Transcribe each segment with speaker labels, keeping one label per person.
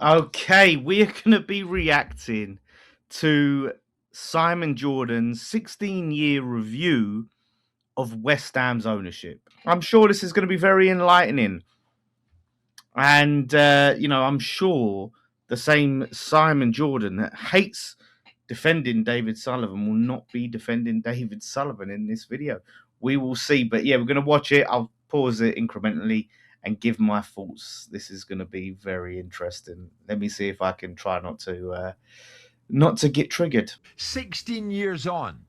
Speaker 1: Okay, we're going to be reacting to Simon Jordan's 16-year review of West Ham's ownership. I'm sure this is going to be very enlightening. And, I'm sure the same Simon Jordan that hates defending David Sullivan will not be defending David Sullivan in this video. We will see. But yeah, we're going to watch it. I'll pause it incrementally and give my thoughts. This is going to be very interesting. Let me see if I can try not to get triggered.
Speaker 2: 16 years on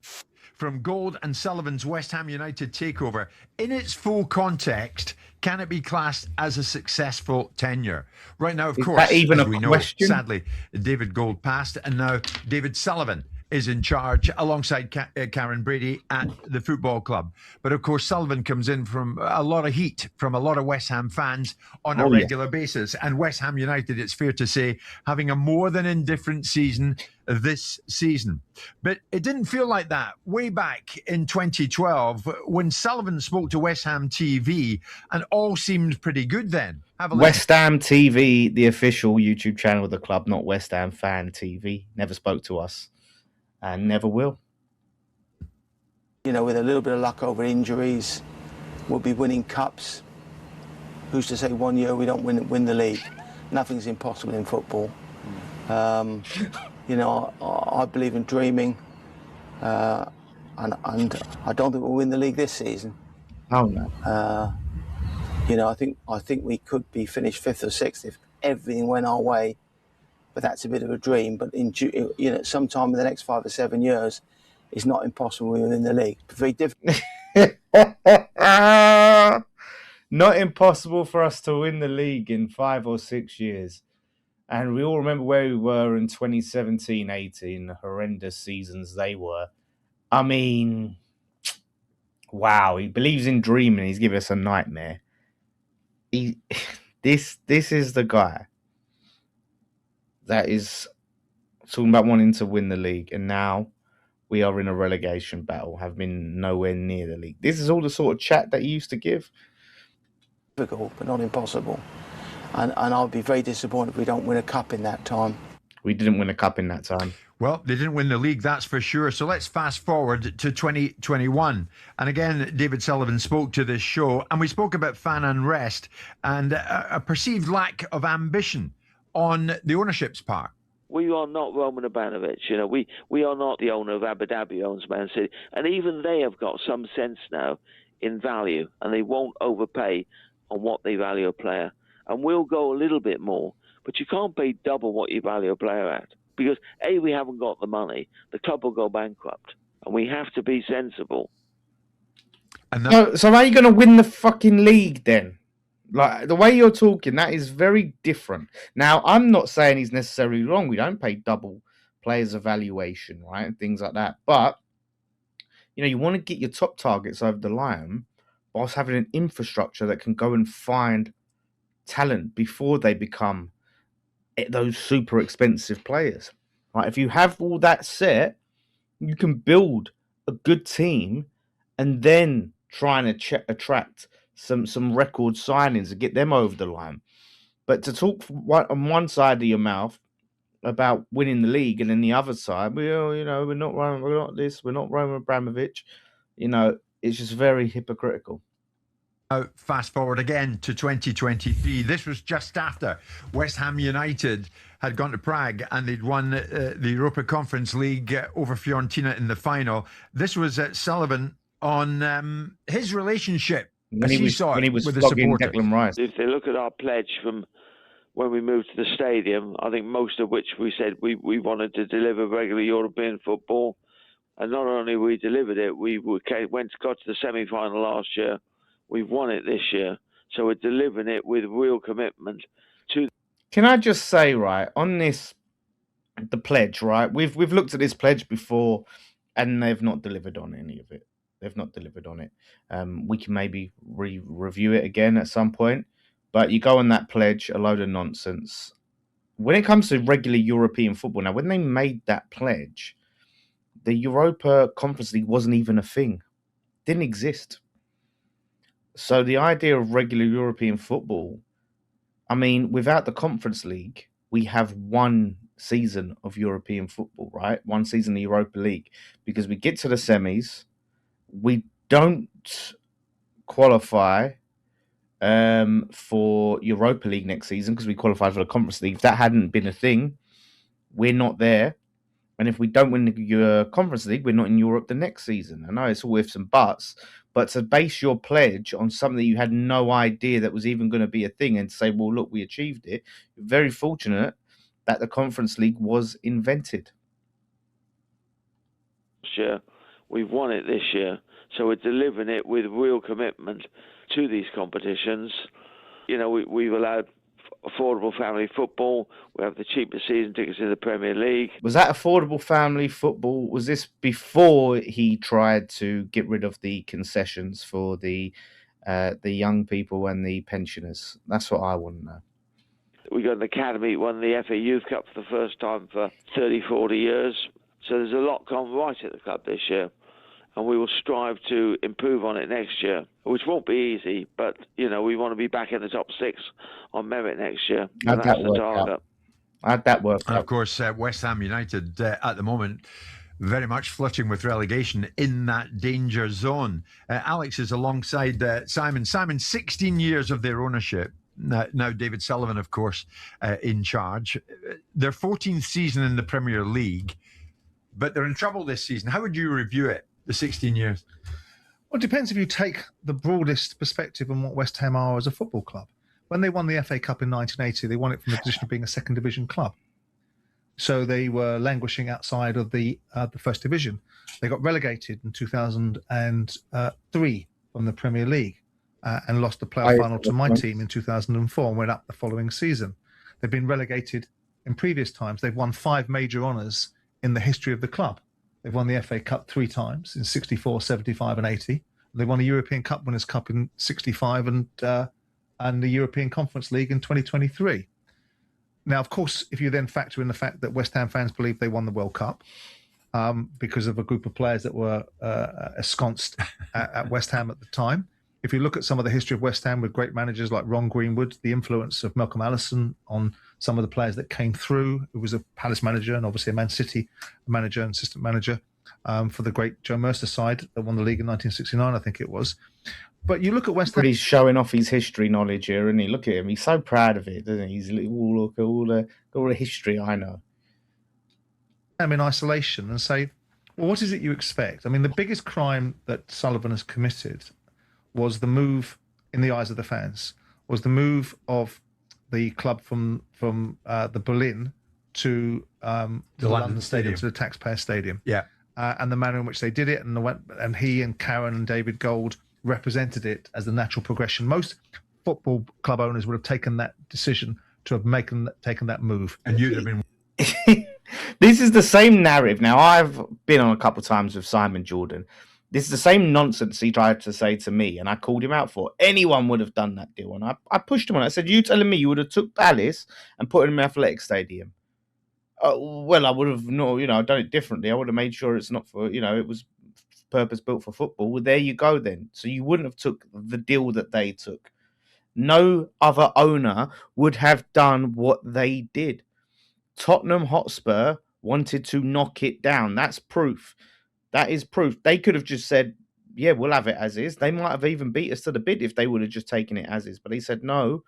Speaker 2: from Gold and Sullivan's West Ham United takeover, in its full context, can it be classed as a successful tenure? Right now, of course,
Speaker 1: even
Speaker 2: as
Speaker 1: a
Speaker 2: we know,
Speaker 1: question?
Speaker 2: sadly, David Gold passed, and now David Sullivan is in charge alongside Karen Brady at the football club. But of course, Sullivan comes in from a lot of heat from a lot of West Ham fans on a regular basis. And West Ham United, it's fair to say, having a more than indifferent season this season. But it didn't feel like that way back in 2012 when Sullivan spoke to West Ham TV and all seemed pretty good then. Have a listen.
Speaker 1: West Ham TV, the official YouTube channel of the club, not West Ham Fan TV, never spoke to us and never will.
Speaker 3: With a little bit of luck over injuries, we'll be winning cups. Who's to say 1 year we don't win the league? Nothing's impossible in football. I believe in dreaming, and I don't think we'll win the league this season.
Speaker 1: Oh no.
Speaker 3: I think we could be finished 5th or 6th if everything went our way, but that's a bit of a dream. But sometime in the next 5 or 7 years, it's not impossible we win the league. It's very difficult.
Speaker 1: Not impossible for us to win the league in 5 or 6 years. And we all remember where we were in 2017-18, the horrendous seasons they were. I mean, wow, he believes in dreaming. He's given us a nightmare. This is the guy that is talking about wanting to win the league, and now we are in a relegation battle, have been nowhere near the league. This is all the sort of chat that he used to give.
Speaker 3: Difficult, but not impossible. And I'll be very disappointed if we don't win a cup in that time.
Speaker 1: We didn't win a cup in that time.
Speaker 2: Well, they didn't win the league, that's for sure. So let's fast forward to 2021. And again, David Sullivan spoke to this show, and we spoke about fan unrest and a perceived lack of ambition on the ownership's part.
Speaker 4: We are not Roman Abramovich. We are not the owner of Abu Dhabi owns Man City. And even they have got some sense now in value, and they won't overpay on what they value a player. And we'll go a little bit more, but you can't pay double what you value a player at. Because, A, we haven't got the money. The club will go bankrupt. And we have to be sensible.
Speaker 1: So how are you going to win the fucking league then? Like, the way you're talking, that is very different. Now, I'm not saying he's necessarily wrong. We don't pay double players' evaluation, right? And things like that. But, you want to get your top targets over the line whilst having an infrastructure that can go and find talent before they become those super expensive players. Right? If you have all that set, you can build a good team and then try and attract some record signings and get them over the line. But to talk on one side of your mouth about winning the league, and then the other side, we're not this, we're not Roman Abramovich. It's just very hypocritical.
Speaker 2: Fast forward again to 2023. This was just after West Ham United had gone to Prague and they'd won the Europa Conference League over Fiorentina in the final. This was Sullivan on his relationship
Speaker 1: when he was
Speaker 2: with the supporters.
Speaker 1: Declan Rice.
Speaker 4: If they look at our pledge from when we moved to the stadium, I think most of which we said we wanted to deliver regular European football. And not only we delivered it, we got to the semi-final last year. We've won it this year, so we're delivering it with real commitment to.
Speaker 1: Can I just say, right, on this, the pledge, right? We've looked at this pledge before, and they've not delivered on any of it. They've not delivered on it. We can maybe review it again at some point, but you go on that pledge, a load of nonsense. When it comes to regular European football, now, when they made that pledge, the Europa Conference League wasn't even a thing. Didn't exist. So the idea of regular European football, I mean, without the Conference League, we have one season of European football, right? One season of Europa League, because we get to the semis, we don't qualify for Europa League next season because we qualified for the Conference League. If that hadn't been a thing, we're not there. And if we don't win the Conference League, we're not in Europe the next season. I know it's all ifs and buts, but to base your pledge on something you had no idea that was even going to be a thing and say, well, look, we achieved it. Very fortunate that the Conference League was invented.
Speaker 4: Sure. We've won it this year. So we're delivering it with real commitment to these competitions. You know, we've allowed affordable family football. We have the cheapest season tickets in the Premier League.
Speaker 1: Was that affordable family football? Was this before he tried to get rid of the concessions for the young people and the pensioners? That's what I want to know.
Speaker 4: We got an academy, won the FA Youth Cup for the first time for 30, 40 years. So there's a lot gone right at the club this year. And we will strive to improve on it next year, which won't be easy, but, you know, we want to be back in the top 6 on merit next year.
Speaker 1: How'd that work out? How'd that work out?
Speaker 2: And of course, West Ham United at the moment, very much flirting with relegation in that danger zone. Alex is alongside Simon. Simon, 16 years of their ownership. Now David Sullivan, of course, in charge. Their 14th season in the Premier League, but they're in trouble this season. How would you review it? The 16 years?
Speaker 5: Well, it depends if you take the broadest perspective on what West Ham are as a football club. When they won the FA Cup in 1980, they won it from the position of being a second division club. So they were languishing outside of the first division. They got relegated in 2003 from the Premier League and lost the playoff final to my team in 2004 and went up the following season. They've been relegated in previous times. They've won 5 major honours in the history of the club. They've won the FA Cup 3 times in 64, 75 and 80. They won a European Cup Winners' Cup in 65 and the European Conference League in 2023. Now, of course, if you then factor in the fact that West Ham fans believe they won the World Cup because of a group of players that were ensconced at West Ham at the time. If you look at some of the history of West Ham with great managers like Ron Greenwood, the influence of Malcolm Allison on some of the players that came through, who was a Palace manager and obviously a Man City manager and assistant manager for the great Joe Mercer side that won the league in 1969, I think it was. But you look at West Ham.
Speaker 1: He's showing off his history knowledge here, and look at him. He's so proud of it, doesn't he? He's look at all the history I know.
Speaker 5: I'm in isolation and say, well, what is it you expect? I mean, the biggest crime that Sullivan has committed was the move, in the eyes of the fans, was the move of the club from the Berlin to the London Stadium, to the Taxpayer Stadium.
Speaker 2: Yeah.
Speaker 5: And the manner in which they did it, and he and Karen and David Gold represented it as the natural progression. Most football club owners would have taken that decision to have taken that move.
Speaker 2: And you'd have been...
Speaker 1: This is the same narrative. Now, I've been on a couple of times with Simon Jordan. This is the same nonsense he tried to say to me, and I called him out for. Anyone would have done that deal, and I pushed him on it. I said, you telling me you would have took Palace and put it in an athletic stadium? Well, I would have done it differently. I would have made sure it's not for, it was purpose built for football. Well, there you go then. So you wouldn't have took the deal that they took. No other owner would have done what they did. Tottenham Hotspur wanted to knock it down. That's proof. That is proof. They could have just said, yeah, we'll have it as is. They might have even beat us to the bid if they would have just taken it as is. But he said, no,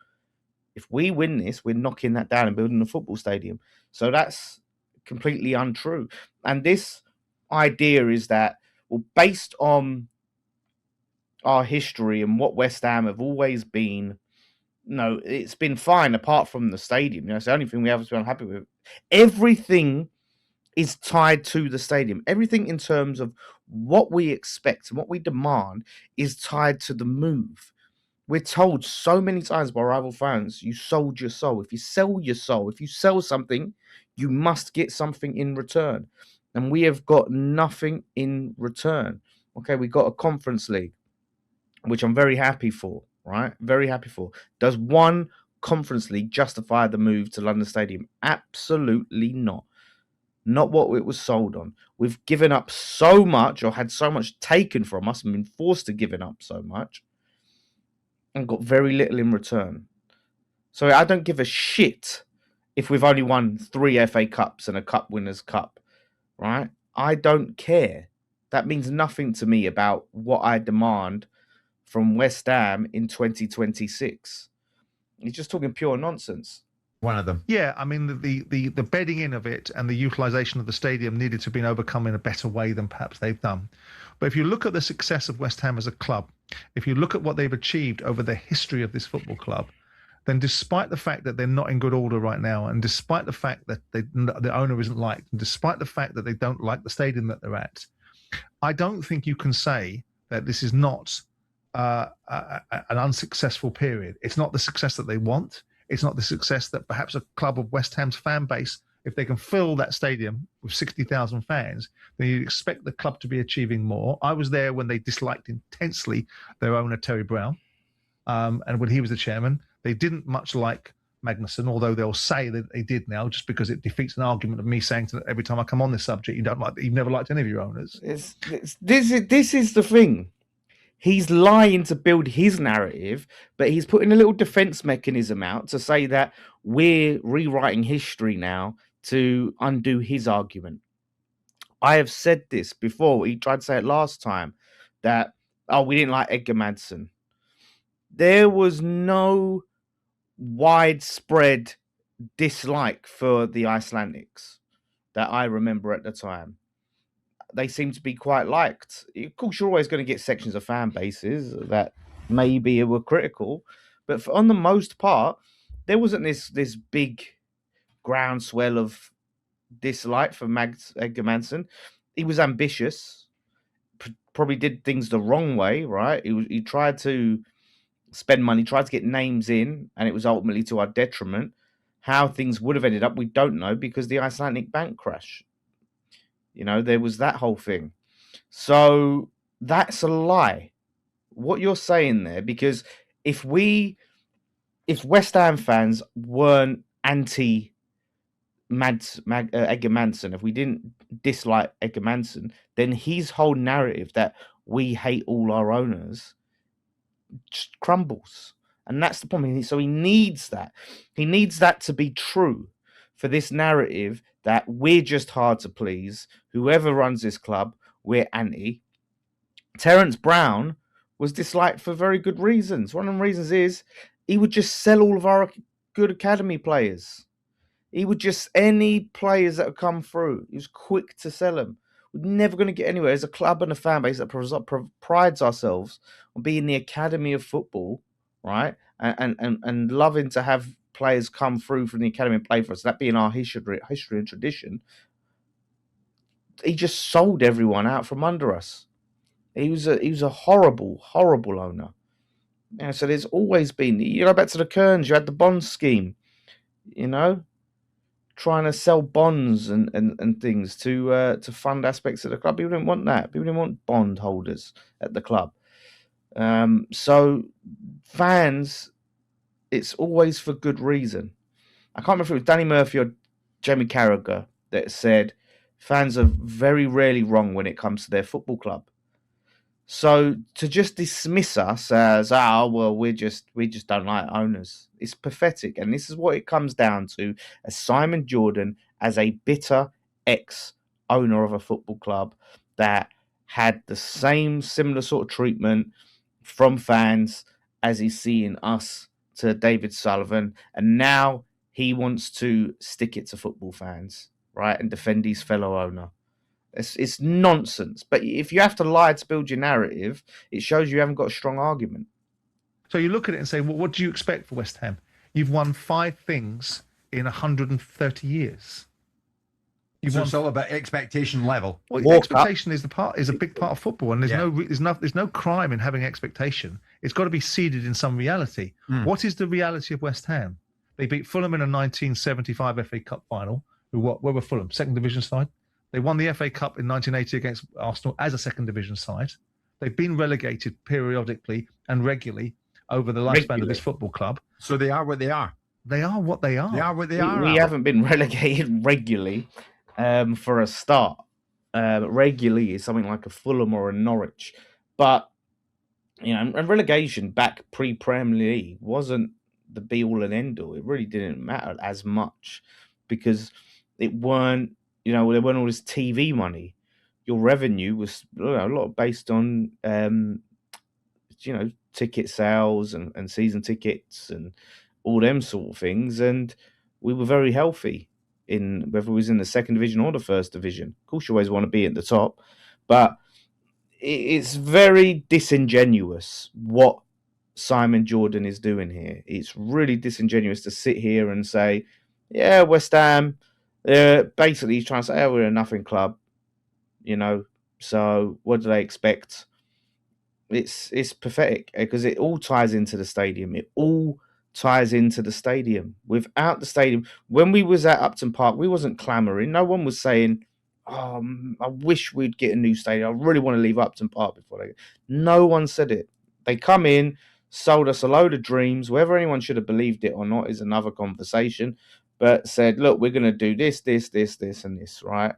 Speaker 1: if we win this, we're knocking that down and building a football stadium. So that's completely untrue. And this idea is that, well, based on our history and what West Ham have always been, no, it's been fine apart from the stadium. It's the only thing we haven't been unhappy with. Everything is tied to the stadium. Everything in terms of what we expect and what we demand is tied to the move. We're told so many times by rival fans, you sold your soul. If you sell your soul, if you sell something, you must get something in return. And we have got nothing in return. Okay, we got a Conference League, which I'm very happy for, right? Very happy for. Does one Conference League justify the move to London Stadium? Absolutely not. Not what it was sold on. We've given up so much, or had so much taken from us and been forced to give up so much, and got very little in return. So I don't give a shit if we've only won 3 FA Cups and a Cup Winners' Cup, right? I don't care. That means nothing to me about what I demand from West Ham in 2026. He's just talking pure nonsense.
Speaker 2: One of them.
Speaker 5: Yeah, I mean, the bedding in of it and the utilisation of the stadium needed to have been overcome in a better way than perhaps they've done. But if you look at the success of West Ham as a club, if you look at what they've achieved over the history of this football club, then despite the fact that they're not in good order right now, and despite the fact that the owner isn't liked, and despite the fact that they don't like the stadium that they're at, I don't think you can say that this is not an unsuccessful period. It's not the success that they want. It's not the success that perhaps a club of West Ham's fan base, if they can fill that stadium with 60,000 fans, then you'd expect the club to be achieving more. I was there when they disliked intensely their owner, Terry Brown, and when he was the chairman. They didn't much like Magnuson, although they'll say that they did now, just because it defeats an argument of me saying to every time I come on this subject, you've never liked any of your owners.
Speaker 1: This is the thing. He's lying to build his narrative, but he's putting a little defense mechanism out to say that we're rewriting history now to undo his argument. I have said this before. He tried to say it last time that, we didn't like Edgar Madsen. There was no widespread dislike for the Icelandics that I remember at the time. They seem to be quite liked. Of course, you're always going to get sections of fan bases that maybe were critical, but on the most part, there wasn't this big groundswell of dislike for Edgar Madsen. He was ambitious, probably did things the wrong way, right? He tried to spend money, tried to get names in, and it was ultimately to our detriment. How things would have ended up, we don't know, because the Icelandic bank crash. There was that whole thing. So that's a lie. What you're saying there, because if West Ham fans weren't anti Edgar Madsen, if we didn't dislike Edgar Madsen, then his whole narrative that we hate all our owners just crumbles. And that's the problem. So he needs that. He needs that to be true for this narrative that we're just hard to please. Whoever runs this club, we're anti. Terence Brown was disliked for very good reasons. One of the reasons is he would just sell all of our good academy players. He would just, any players that have come through, he was quick to sell them. We're never going to get anywhere. As a club and a fan base that prides ourselves on being the academy of football, right? And loving to have players come through from the academy and play for us, that being our history and tradition. He just sold everyone out from under us. He was a horrible, horrible owner. So there's always been, back to the Kearns, you had the bond scheme, trying to sell bonds and things to fund aspects of the club. People didn't want that. People didn't want bond holders at the club. So fans, it's always for good reason. I can't remember if it was Danny Murphy or Jamie Carragher that said fans are very rarely wrong when it comes to their football club. So to just dismiss us as, we just don't like owners, it's pathetic. And this is what it comes down to, as Simon Jordan, as a bitter ex-owner of a football club that had the similar sort of treatment from fans as he's seeing us to David Sullivan. And now he wants to stick it to football fans, right, and defend his fellow owner. It's nonsense. But if you have to lie to build your narrative, it shows you haven't got a strong argument.
Speaker 5: So you look at it and say, well, what do you expect for West Ham? You've won 5 things in 130 years.
Speaker 2: It's all about expectation level.
Speaker 5: Well, expectation is a big part of football, and there's no crime in having expectation. It's got to be seeded in some reality. What is the reality of West Ham? They beat Fulham in a 1975 FA Cup final. Where were Fulham? Second division side. They won the FA Cup in 1980 against Arsenal as a second division side. They've been relegated periodically and regularly over the lifespan of this football club.
Speaker 2: So they are what they are.
Speaker 5: They are what they are.
Speaker 2: They are what they are.
Speaker 1: We haven't been relegated regularly for a start. Regularly is something like a Fulham or a Norwich. But, and relegation back pre-Premier League wasn't the be all and end all. It really didn't matter as much because it weren't, there weren't all this TV money. Your revenue was a lot based on, ticket sales and season tickets and all them sort of things. And we were very healthy in whether it was in the second division or the first division. Of course, you always want to be at the top, but it's very disingenuous what Simon Jordan is doing here. It's really disingenuous to sit here and say, yeah, West Ham, basically he's trying to say, we're a nothing club, so what do they expect? It's pathetic because it all ties into the stadium. It all ties into the stadium. Without the stadium, when we was at Upton Park, we wasn't clamouring. No one was saying, I wish we'd get a new stadium. I really want to leave Upton Park before they... No one said it. They come in, sold us a load of dreams. Whether anyone should have believed it or not is another conversation. But said, look, we're going to do this, and this, right?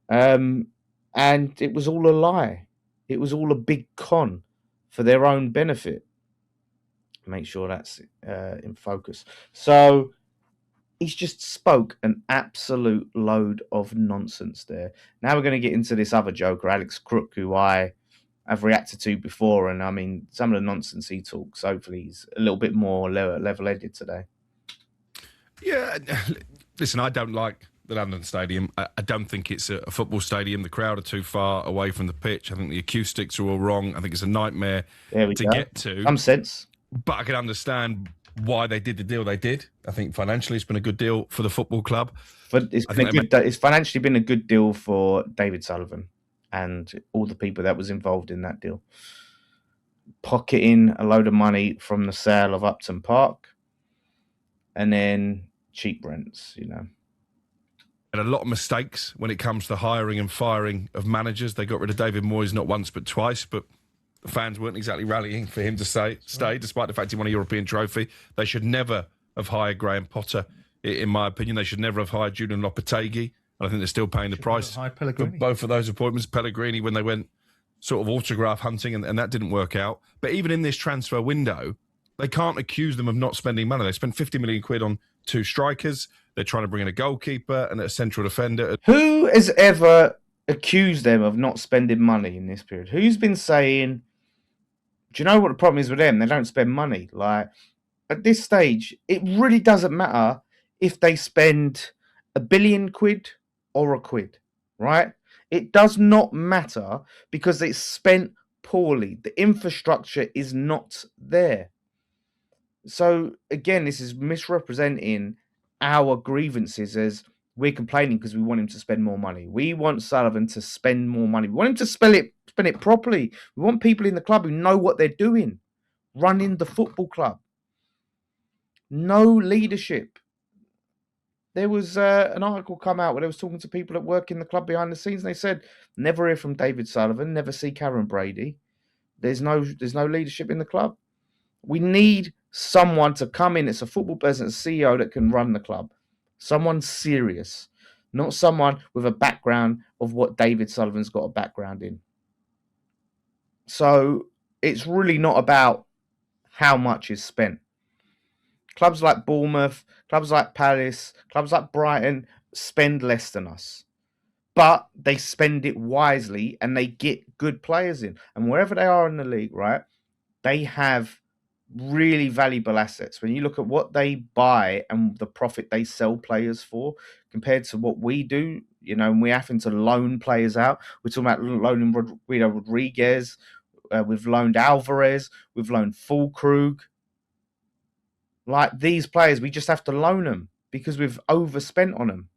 Speaker 1: And it was all a lie. It was all a big con for their own benefit. Make sure that's in focus. So he's just spoke an absolute load of nonsense there. Now we're going to get into this other joker, Alex Crook, who I have reacted to before. And I mean, some of the nonsense he talks, hopefully he's a little bit more level-headed today.
Speaker 6: Yeah, listen, I don't like the London Stadium. I don't think it's a football stadium. The crowd are too far away from the pitch. I think the acoustics are all wrong. I think it's a nightmare to get to.
Speaker 1: Some sense.
Speaker 6: But I can understand why they did the deal they did. I think financially it's been a good deal for the football club.
Speaker 1: But it's financially been a good deal for David Sullivan and all the people that was involved in that deal. Pocketing a load of money from the sale of Upton Park and then cheap rents,
Speaker 6: And a lot of mistakes when it comes to hiring and firing of managers. They got rid of David Moyes not once but twice, but the fans weren't exactly rallying for him to stay, despite the fact he won a European trophy. They should never have hired Graham Potter, in my opinion. They should never have hired Julian Lopetegui. And I think they're still paying the price for both of those appointments. Pellegrini, when they went sort of autograph hunting, and that didn't work out. But even in this transfer window, they can't accuse them of not spending money. They spent 50 million quid on 2 strikers. They're trying to bring in a goalkeeper and a central defender.
Speaker 1: Who has ever accused them of not spending money in this period? Who's been saying, do you know what the problem is with them? They don't spend money. Like, at this stage, it really doesn't matter if they spend £1 billion or £1, right? It does not matter because it's spent poorly. The infrastructure is not there. So, again, this is misrepresenting our grievances as we're complaining because we want him to spend more money. We want Sullivan to spend more money. We want him to spend it properly. We want people in the club who know what they're doing, running the football club. No leadership. There was an article come out where they was talking to people that work in the club behind the scenes, and they said, never hear from David Sullivan, never see Karen Brady. There's no leadership in the club. We need someone to come in. It's a football person, a CEO that can run the club. Someone serious, not someone with a background of what David Sullivan's got a background in. So it's really not about how much is spent. Clubs like Bournemouth, clubs like Palace, clubs like Brighton spend less than us. But they spend it wisely and they get good players in. And wherever they are in the league, right, they have really valuable assets. When you look at what they buy and the profit they sell players for compared to what we do, and we're having to loan players out. We're talking about loaning Rodriguez. We've loaned Alvarez. We've loaned Fulkrug. Like these players, we just have to loan them because we've overspent on them.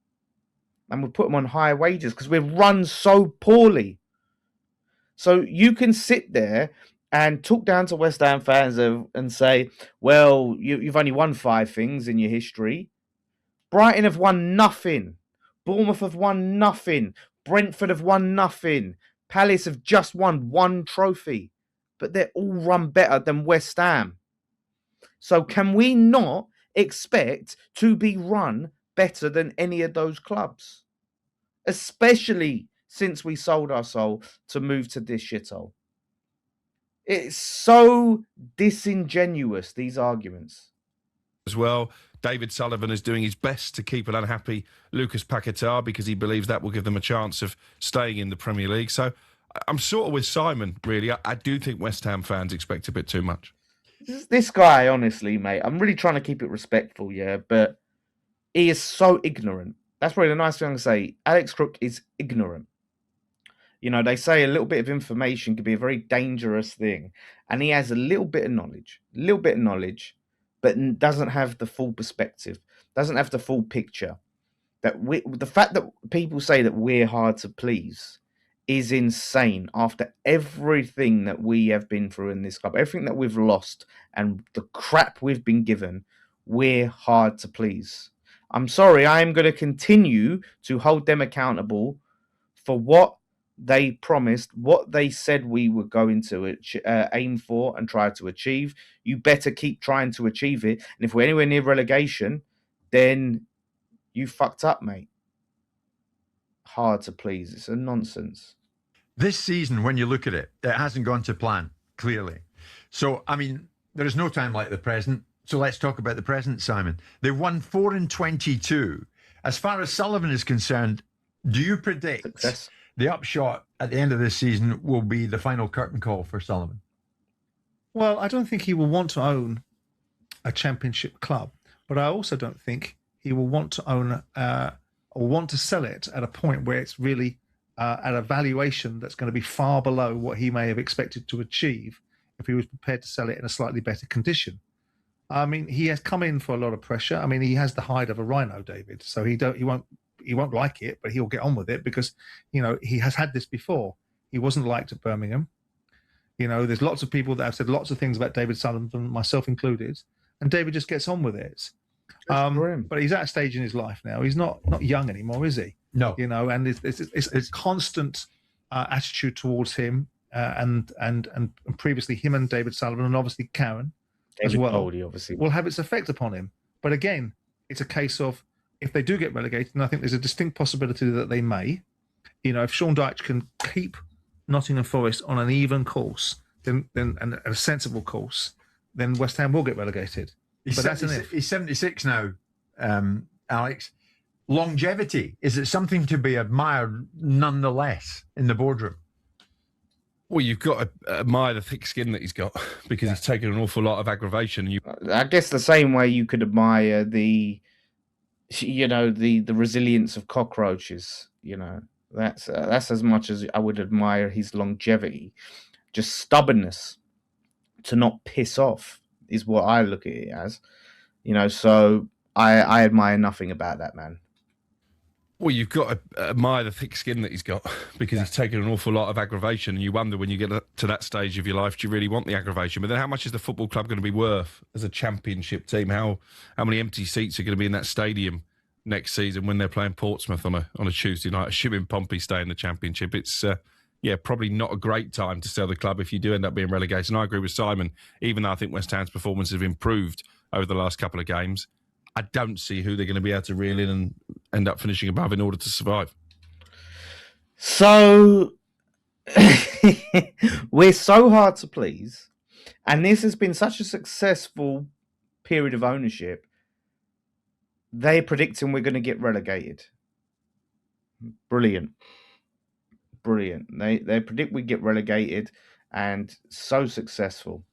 Speaker 1: And we put them on high wages because we've run so poorly. So you can sit there and talk down to West Ham fans and say, well, you've only won 5 things in your history. Brighton have won nothing. Bournemouth have won nothing. Brentford have won nothing. Palace have just won 1 trophy. But they're all run better than West Ham. So can we not expect to be run better than any of those clubs? Especially since we sold our soul to move to this shithole. It's so disingenuous, these arguments.
Speaker 6: as well. David Sullivan is doing his best to keep an unhappy Lucas Paquetá because he believes that will give them a chance of staying in the Premier League. So I'm sort of with Simon, really. I do think West Ham fans expect a bit too much.
Speaker 1: This guy, honestly, mate, I'm really trying to keep it respectful, yeah, but he is so ignorant. That's probably the nice thing to say. Alex Crook is ignorant. You know, they say a little bit of information can be a very dangerous thing. And he has a little bit of knowledge, but doesn't have the full perspective, doesn't have the full picture. The fact that people say that we're hard to please is insane after everything that we have been through in this club, everything that we've lost and the crap we've been given. We're hard to please. I'm sorry, I am going to continue to hold them accountable for what they promised, what they said we were going to aim for and try to achieve. You better keep trying to achieve it. And if we're anywhere near relegation, then you fucked up, mate. Hard to please. It's a nonsense.
Speaker 2: This season, when you look at it, it hasn't gone to plan, clearly. So, I mean, there is no time like the present. So let's talk about the present, Simon. They've won 4-22. As far as Sullivan is concerned, do you predict
Speaker 1: Success.
Speaker 2: The upshot at the end of this season will be the final curtain call for Sullivan?
Speaker 5: Well, I don't think he will want to own a championship club, but I also don't think he will want to own or want to sell it at a point where it's really at a valuation that's going to be far below what he may have expected to achieve if he was prepared to sell it in a slightly better condition. I mean, he has come in for a lot of pressure. I mean, he has the hide of a rhino, David, so he won't like it, but he'll get on with it because, you know, he has had this before. He wasn't liked at Birmingham. You know, there's lots of people that have said lots of things about David Sullivan, myself included, and David just gets on with it. But he's at a stage in his life now. He's not young anymore, is he?
Speaker 2: No.
Speaker 5: You know, and it's constant attitude towards him and previously him and David Sullivan and obviously Karen as well
Speaker 1: Goldie, obviously,
Speaker 5: will have its effect upon him. But again, it's a case of if they do get relegated, and I think there's a distinct possibility that they may, you know, if Sean Dyche can keep Nottingham Forest on an even course, then and a sensible course, then West Ham will get relegated.
Speaker 2: He's 76 now, Alex. Longevity, is it something to be admired nonetheless in the boardroom?
Speaker 6: Well, you've got to admire the thick skin that he's got because he's taken an awful lot of aggravation.
Speaker 1: I guess the same way you could admire the resilience of cockroaches. You know, that's as much as I would admire his longevity. Just stubbornness to not piss off is what I look at it as. You know, so I admire nothing about that man.
Speaker 6: Well, you've got to admire the thick skin that he's got because he's taken an awful lot of aggravation, and you wonder when you get to that stage of your life, do you really want the aggravation? But then how much is the football club going to be worth as a championship team? How many empty seats are going to be in that stadium next season when they're playing Portsmouth on a Tuesday night, assuming Pompey stay in the championship? It's probably not a great time to sell the club if you do end up being relegated. And I agree with Simon, even though I think West Ham's performance have improved over the last couple of games, I don't see who they're going to be able to reel in and end up finishing above in order to survive.
Speaker 1: So we're so hard to please, and this has been such a successful period of ownership. They're predicting we're going to get relegated. Brilliant. They predict we get relegated, and so successful.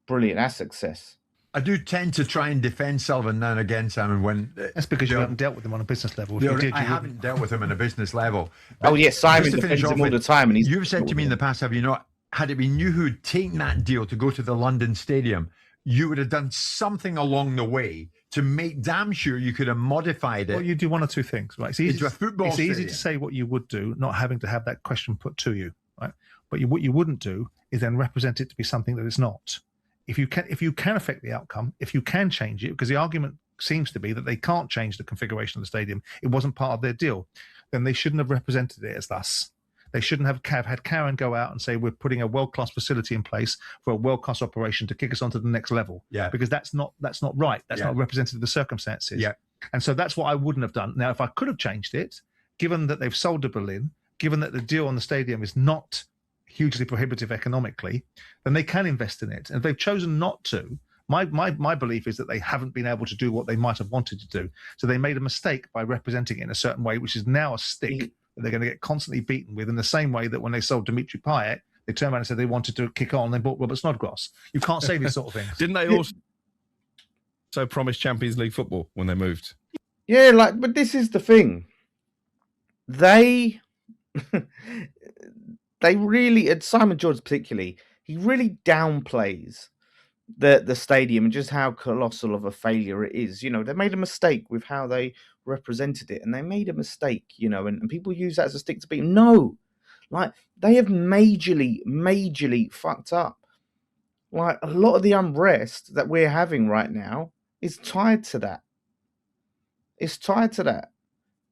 Speaker 1: Brilliant. That's success.
Speaker 2: I do tend to try and defend Sullivan now and again, Simon. When
Speaker 5: that's because you haven't dealt with him on a business level.
Speaker 2: I haven't dealt with him on a business level.
Speaker 1: Oh yes, Simon defends him all the time, and
Speaker 2: you've said to me in the past, have you not? Had it been you who'd taken that deal to go to the London Stadium, you would have done something along the way to make damn sure you could have modified it.
Speaker 5: Well, you do one or two things, right? It's easy
Speaker 2: to
Speaker 5: say what you would do, not having to have that question put to you, right? But what you wouldn't do is then represent it to be something that it's not. If you can affect the outcome, if you can change it, because the argument seems to be that they can't change the configuration of the stadium, it wasn't part of their deal, then they shouldn't have represented it as thus. They shouldn't have had Karen go out and say we're putting a world-class facility in place for a world-class operation to kick us onto the next level.
Speaker 2: Yeah.
Speaker 5: Because that's not right. That's not representative of the circumstances.
Speaker 2: Yeah.
Speaker 5: And so that's what I wouldn't have done. Now, if I could have changed it, given that they've sold to Berlin, given that the deal on the stadium is not hugely prohibitive economically, then they can invest in it. And if they've chosen not to, My belief is that they haven't been able to do what they might have wanted to do. So they made a mistake by representing it in a certain way, which is now a stick that they're going to get constantly beaten with, in the same way that when they sold Dimitri Payet, they turned around and said they wanted to kick on, and they bought Robert Snodgrass. You can't say these sort of things.
Speaker 6: Didn't they also promise Champions League football when they moved?
Speaker 1: Yeah, but this is the thing. They really, and Simon George particularly, he really downplays the stadium and just how colossal of a failure it is. They made a mistake with how they represented it, and they made a mistake, and people use that as a stick to beat them. No, they have majorly fucked up. A lot of the unrest that we're having right now is tied to that. It's tied to that.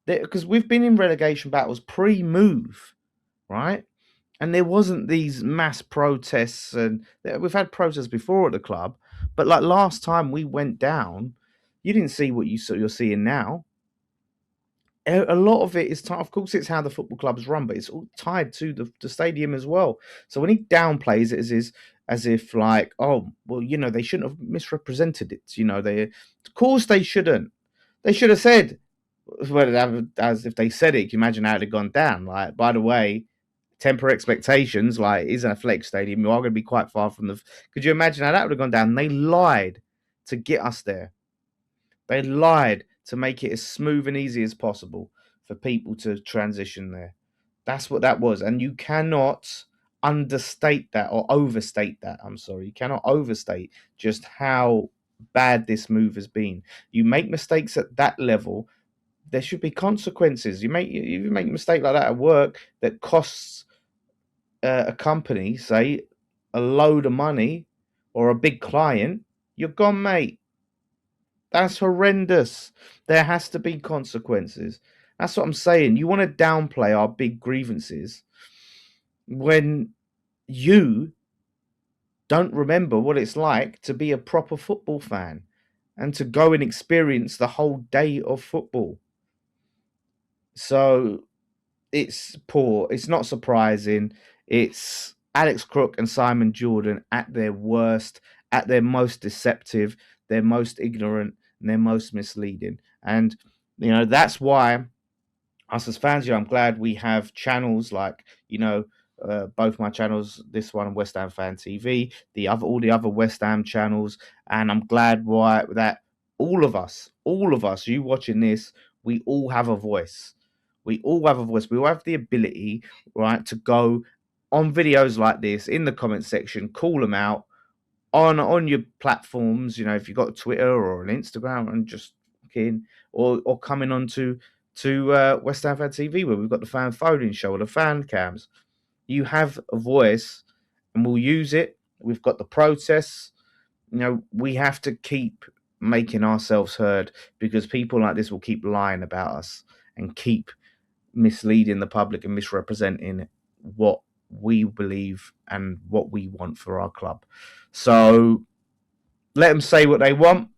Speaker 1: Because we've been in relegation battles pre-move, right? And there wasn't these mass protests, and we've had protests before at the club, but last time we went down, you didn't see what you're seeing now. A lot of it is tied. Of course, it's how the football clubs run, but it's all tied to the stadium as well. So when he downplays it as if oh, well, they shouldn't have misrepresented it. Of course they shouldn't. They should have said, well, as if they said it, can you imagine how it had gone down? By the way, temper expectations, it isn't a flex stadium. You are going to be quite far from could you imagine how that would have gone down? They lied to get us there. They lied to make it as smooth and easy as possible for people to transition there. That's what that was. And you cannot understate that or overstate that. I'm sorry. You cannot overstate just how bad this move has been. You make mistakes at that level, there should be consequences. You make a mistake like that at work that costs a company, say, a load of money or a big client, you're gone, mate. That's horrendous. There has to be consequences. That's what I'm saying. You want to downplay our big grievances when you don't remember what it's like to be a proper football fan and to go and experience the whole day of football. So it's poor. It's not surprising. It's Alex Crook and Simon Jordan at their worst, at their most deceptive, their most ignorant, and their most misleading. And, that's why us as fans, I'm glad we have channels like, both my channels, this one, West Ham Fan TV, all the other West Ham channels. And I'm glad that all of us, you watching this, we all have a voice. We all have a voice. We all have the ability, right, to go on videos like this in the comment section, call them out on your platforms. If you've got Twitter or an Instagram, and just or coming on to West Ham Fan TV, where we've got the fan phoning show or the fan cams. You have a voice, and we'll use it. We've got the protests. We have to keep making ourselves heard, because people like this will keep lying about us and keep misleading the public and misrepresenting what we believe and what we want for our club. So let them say what they want.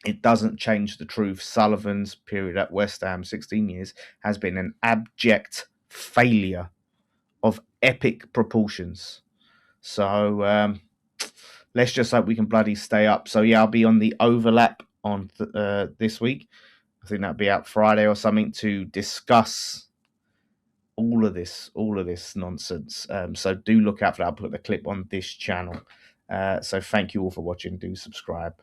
Speaker 1: It doesn't change the truth. Sullivan's period at West Ham, 16 years, has been an abject failure of epic proportions. So let's just hope we can bloody stay up. So yeah, I'll be on the overlap on this week. I think that'll be out Friday or something, to discuss all of this nonsense. So do look out for that. I'll put the clip on this channel. So thank you all for watching. Do subscribe.